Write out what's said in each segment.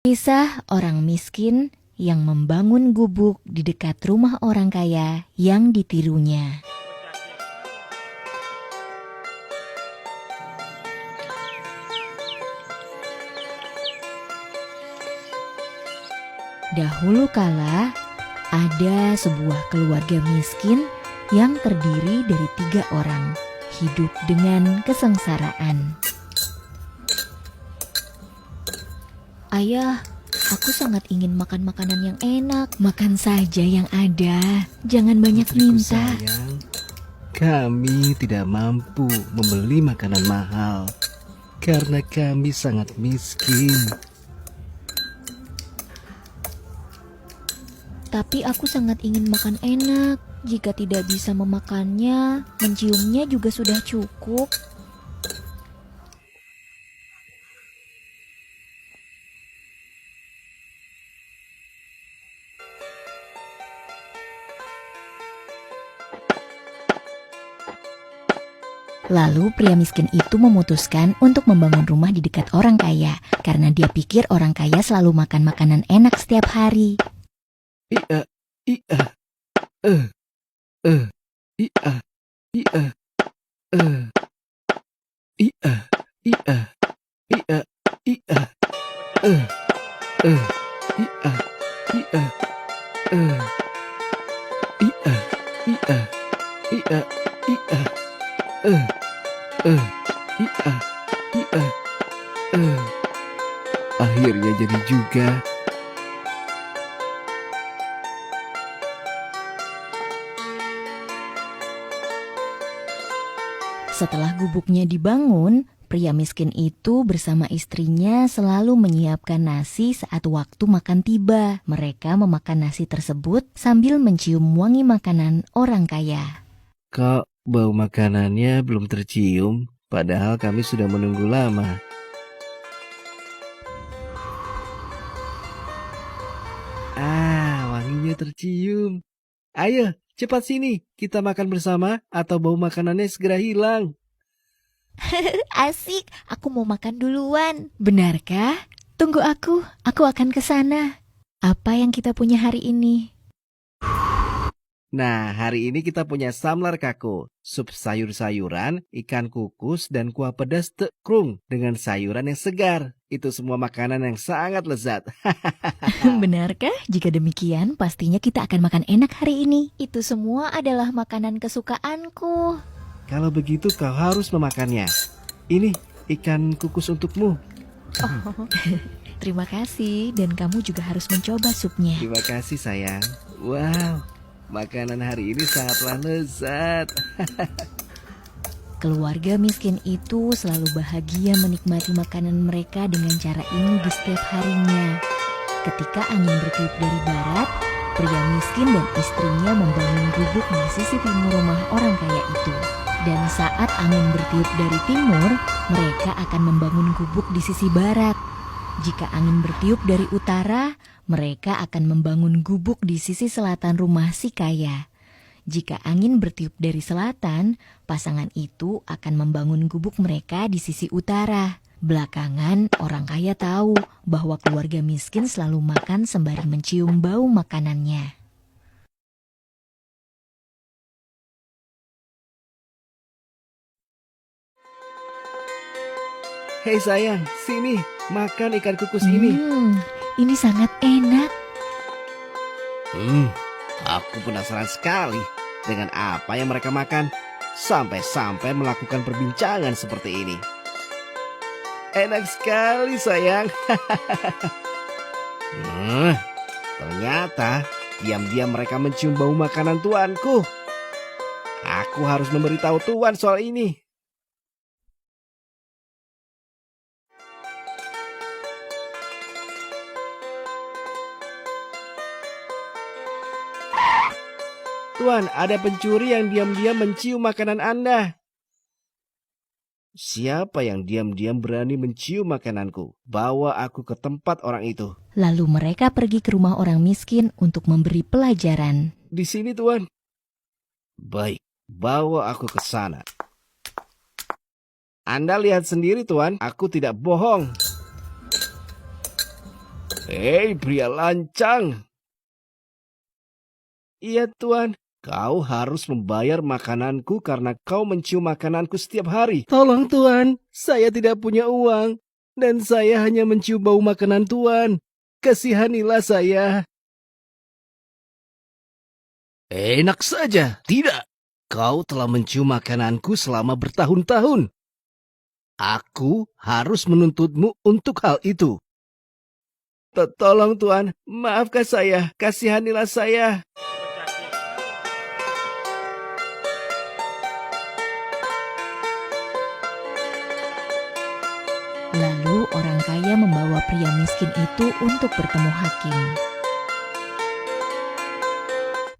Kisah orang miskin yang membangun gubuk di dekat rumah orang kaya yang ditirunya. Dahulu kala, ada sebuah keluarga miskin yang terdiri dari 3 orang, hidup dengan kesengsaraan. Ayah, aku sangat ingin makan makanan yang enak. Makan saja yang ada, jangan banyak Putriku minta. sayang, kami tidak mampu membeli makanan mahal karena kami sangat miskin. Tapi aku sangat ingin makan enak. Jika tidak bisa memakannya, menciumnya juga sudah cukup. Lalu pria miskin itu memutuskan untuk membangun rumah di dekat orang kaya karena dia pikir orang kaya selalu makan makanan enak setiap hari. Ia, ia, ia, ia, ia, ia, ia, ia, ia, ia, ia, ia, ia, ia, ia, akhirnya jadi juga. Setelah gubuknya dibangun, pria miskin itu bersama istrinya selalu menyiapkan nasi saat waktu makan tiba. Mereka memakan nasi tersebut sambil mencium wangi makanan orang kaya. Kok bau makanannya belum tercium, padahal kami sudah menunggu lama. Wanginya tercium. Ayo, cepat sini, kita makan bersama atau bau makanannya segera hilang. Asik, aku mau makan duluan. Benarkah? Tunggu aku akan ke sana. Apa yang kita punya hari ini? Nah, hari ini kita punya samlar kako, sup sayur-sayuran, ikan kukus, dan kuah pedas tekrung dengan sayuran yang segar. Itu semua makanan yang sangat lezat. Benarkah? Jika demikian, pastinya kita akan makan enak hari ini. Itu semua adalah makanan kesukaanku. Kalau begitu kau harus memakannya. Ini ikan kukus untukmu. Terima kasih, dan kamu juga harus mencoba supnya. Terima kasih sayang. Wow, makanan hari ini sangatlah lezat. Keluarga miskin itu selalu bahagia menikmati makanan mereka dengan cara ini di setiap harinya. Ketika angin bertiup dari barat, pria miskin dan istrinya membangun gubuk di sisi timur rumah orang kaya itu. Dan saat angin bertiup dari timur, mereka akan membangun gubuk di sisi barat. Jika angin bertiup dari utara, mereka akan membangun gubuk di sisi selatan rumah si kaya. Jika angin bertiup dari selatan, pasangan itu akan membangun gubuk mereka di sisi utara. Belakangan, orang kaya tahu bahwa keluarga miskin selalu makan sembari mencium bau makanannya. Hei sayang, sini makan ikan kukus ini. Ini sangat enak. Aku penasaran sekali dengan apa yang mereka makan. Sampai-sampai melakukan perbincangan seperti ini. Enak sekali sayang. Ternyata diam-diam mereka mencium bau makanan tuanku. Aku harus memberitahu tuan soal ini. Tuan, ada pencuri yang diam-diam mencium makanan Anda. Siapa yang diam-diam berani mencium makananku? Bawa aku ke tempat orang itu. Lalu mereka pergi ke rumah orang miskin untuk memberi pelajaran. Di sini, Tuan. Baik, bawa aku ke sana. Anda lihat sendiri, Tuan. Aku tidak bohong. Hei pria lancang. Iya tuan, kau harus membayar makananku karena kau mencium makananku setiap hari. Tolong tuan, saya tidak punya uang. Dan saya hanya mencium bau makanan tuan. Kasihanilah saya. Enak saja, tidak. Kau telah mencium makananku selama bertahun-tahun. Aku harus menuntutmu untuk hal itu. Tolong tuan, maafkan saya, kasihanilah saya. Lalu orang kaya membawa pria miskin itu untuk bertemu hakim.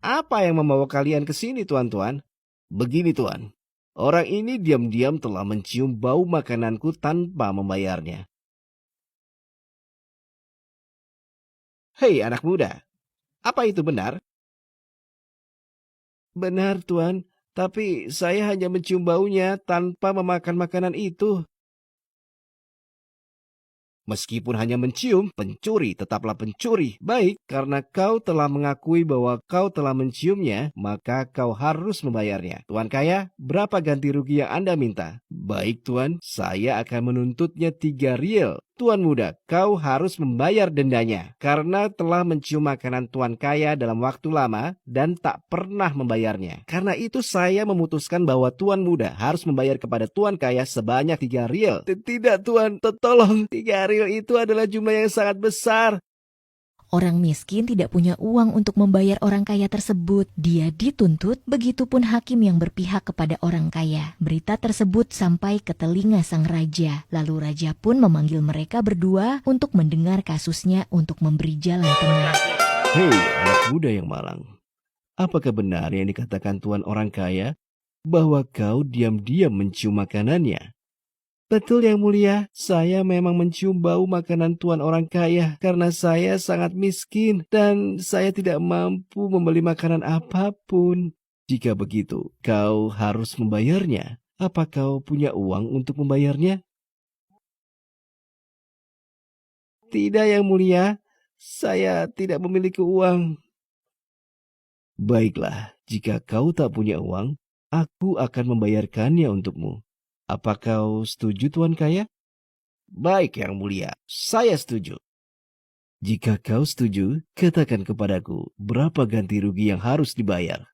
Apa yang membawa kalian ke sini, tuan-tuan? Begini, tuan. Orang ini diam-diam telah mencium bau makananku tanpa membayarnya. Hei, anak muda. Apa itu benar? Benar, tuan. Tapi saya hanya mencium baunya tanpa memakan makanan itu. Meskipun hanya mencium, pencuri tetaplah pencuri. Baik, karena kau telah mengakui bahwa kau telah menciumnya, maka kau harus membayarnya. Tuan kaya, berapa ganti rugi yang Anda minta? Baik tuan, saya akan menuntutnya 3 riel. Tuan muda, kau harus membayar dendanya karena telah mencium makanan tuan kaya dalam waktu lama dan tak pernah membayarnya. Karena itu saya memutuskan bahwa tuan muda harus membayar kepada tuan kaya sebanyak 3 riel. Tidak tuan, tolong. 3 riel itu adalah jumlah yang sangat besar. Orang miskin tidak punya uang untuk membayar orang kaya tersebut. Dia dituntut, begitupun hakim yang berpihak kepada orang kaya. Berita tersebut sampai ke telinga sang raja. Lalu raja pun memanggil mereka berdua untuk mendengar kasusnya untuk memberi jalan tengah. Hei, anak muda yang malang. Apakah benar yang dikatakan tuan orang kaya bahwa kau diam-diam mencium makanannya? Betul yang mulia, saya memang mencium bau makanan tuan orang kaya karena saya sangat miskin dan saya tidak mampu membeli makanan apapun. Jika begitu, kau harus membayarnya. Apa kau punya uang untuk membayarnya? Tidak yang mulia, saya tidak memiliki uang. Baiklah, jika kau tak punya uang, aku akan membayarkannya untukmu. Apa kau setuju tuan kaya? Baik yang mulia, saya setuju. Jika kau setuju, katakan kepadaku berapa ganti rugi yang harus dibayar.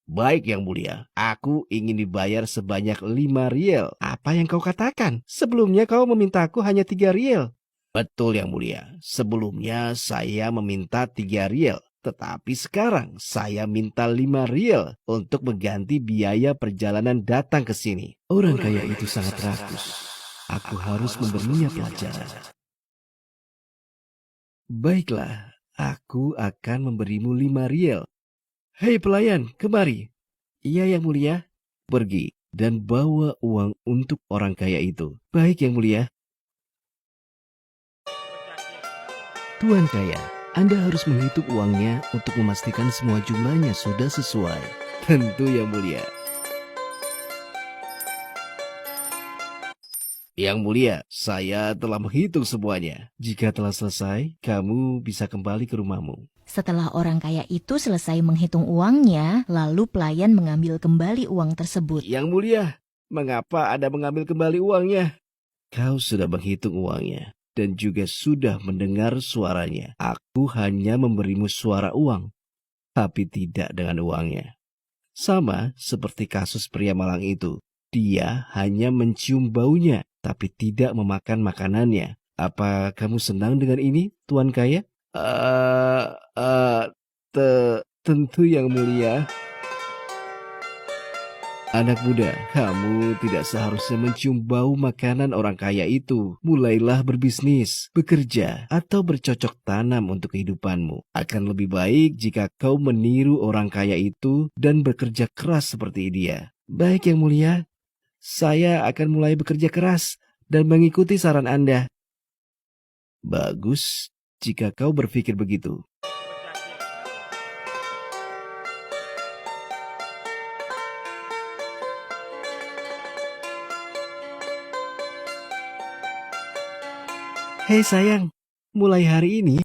Baik yang mulia, aku ingin dibayar sebanyak 5 riel. Apa yang kau katakan? Sebelumnya kau memintaku hanya 3 riel. Betul yang mulia, sebelumnya saya meminta 3 riel. Tetapi sekarang saya minta 5 riel untuk mengganti biaya perjalanan datang ke sini. Orang kaya itu sangat rakus. Aku harus memberinya pelajaran. Baiklah, aku akan memberimu 5 riel. Hei pelayan, kemari. Iya yang mulia. Pergi dan bawa uang untuk orang kaya itu. Baik yang mulia. Tuan kaya, Anda harus menghitung uangnya untuk memastikan semua jumlahnya sudah sesuai. Tentu yang mulia. Yang mulia, saya telah menghitung semuanya. Jika telah selesai, kamu bisa kembali ke rumahmu. Setelah orang kaya itu selesai menghitung uangnya, lalu pelayan mengambil kembali uang tersebut. Yang mulia, mengapa Anda mengambil kembali uangnya? Kau sudah menghitung uangnya dan juga sudah mendengar suaranya. Aku hanya memberimu suara uang, tapi tidak dengan uangnya. Sama seperti kasus pria malang itu. Dia hanya mencium baunya, tapi tidak memakan makanannya. Apa kamu senang dengan ini, Tuan Kaya? Tentu yang mulia. Anak muda, kamu tidak seharusnya mencium bau makanan orang kaya itu. Mulailah berbisnis, bekerja, atau bercocok tanam untuk kehidupanmu. Akan lebih baik jika kau meniru orang kaya itu dan bekerja keras seperti dia. Baik yang mulia, saya akan mulai bekerja keras dan mengikuti saran Anda. Bagus jika kau berpikir begitu. Hei sayang, mulai hari ini